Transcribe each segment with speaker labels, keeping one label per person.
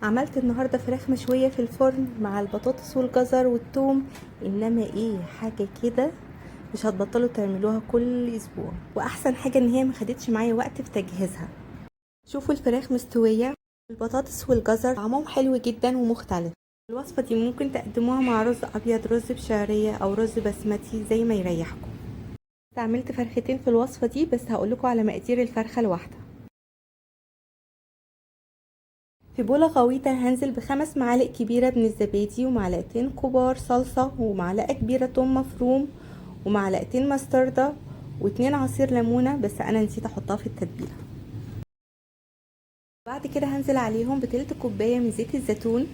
Speaker 1: عملت النهارده فراخ مشويه في الفرن مع البطاطس والجزر والثوم. انما ايه حاجه كده، مش هتبطلوا تعملوها كل اسبوع. واحسن حاجه ان هي ما خدتش معايا وقت في تجهيزها. شوفوا الفراخ مستويه، البطاطس والجزر طعمهم حلو جدا ومختلف. الوصفه دي ممكن تقدموها مع رز ابيض، رز بشعريه، او رز بسمتي زي ما يريحكم. استعملت فرختين في الوصفه دي، بس هقولكوا على مقادير الفرخه الواحده. في بولة غويطة هنزل ب5 معالق كبيرة من الزبادي، ومعلقتين كبار صلصة، ومعلقة كبيرة توم مفروم، ومعلقتين مستردة، و2 عصير ليمونة بس انا نسيت احطها في التتبيلة. بعد كده هنزل عليهم بتلت كوباية من زيت الزيتون.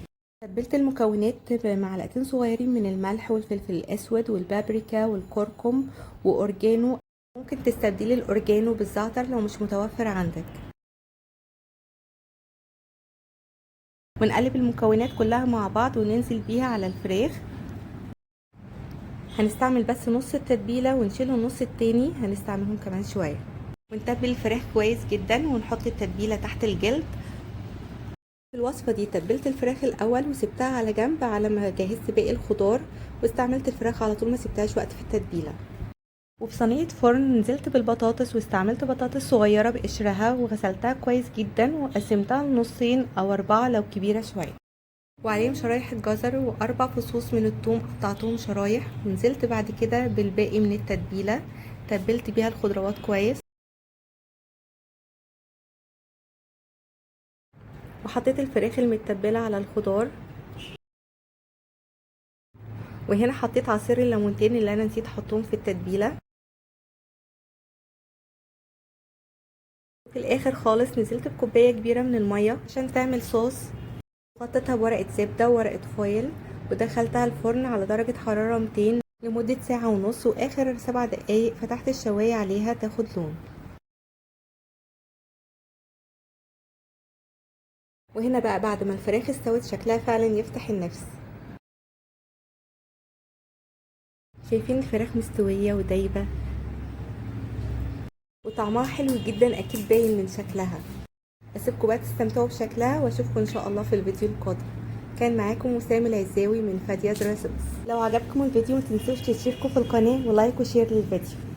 Speaker 1: تبلت المكونات بمعلقتين صغيرين من الملح والفلفل الاسود والبابريكا والكركم واورجانو. ممكن تستبدلي الاورجانو بالزعتر لو مش متوفر عندك. ونقلب المكونات كلها مع بعض وننزل بيها على الفراخ. هنستعمل بس نص التتبيلة ونشيل النص التاني هنستعملهم كمان شوية. ونتبل الفراخ كويس جدا ونحط التتبيلة تحت الجلد. في الوصفة دي تبلت الفراخ الاول وسبتها على جنب على ما جهزت باقي الخضار، واستعملت الفراخ على طول، ما سبتهاش وقت في التتبيلة. وفي صينية فرن نزلت بالبطاطس، واستعملت بطاطس صغيرة بقشرها وغسلتها كويس جدا وقسمتها لنصين او 4 لو كبيرة شوية. وعليهم شرايح الجزر و4 فصوص من الثوم قطعتهم شرايح. ونزلت بعد كده بالباقي من التتبيلة، تبلت بيها الخضروات كويس. وحطيت الفراخ المتبلة على الخضار. وهنا حطيت عصير الليمونتين اللي انا نسيت احطهم في التتبيلة. في الاخر خالص نزلت بكوباية كبيرة من المية عشان تعمل صوص. غطيتها بورقة زبدة وورقة فويل، ودخلتها الفرن على درجة حرارة 200 لمدة ساعة ونص. واخر 7 دقايق فتحت الشواية عليها تاخد لون. وهنا بقى بعد ما الفراخ استوت شكلها فعلا يفتح النفس. شايفين الفراخ مستوية ودايبة وطعمها حلو جدا، اكيد باين من شكلها. اسيبكم بقى تستمتعوا بشكلها، واشوفكم ان شاء الله في الفيديو القادم. كان معاكم وسام العزاوي من فادية ريسبس. لو عجبكم الفيديو متنسوش تشتركوا في القناة ولايك وشير للفيديو.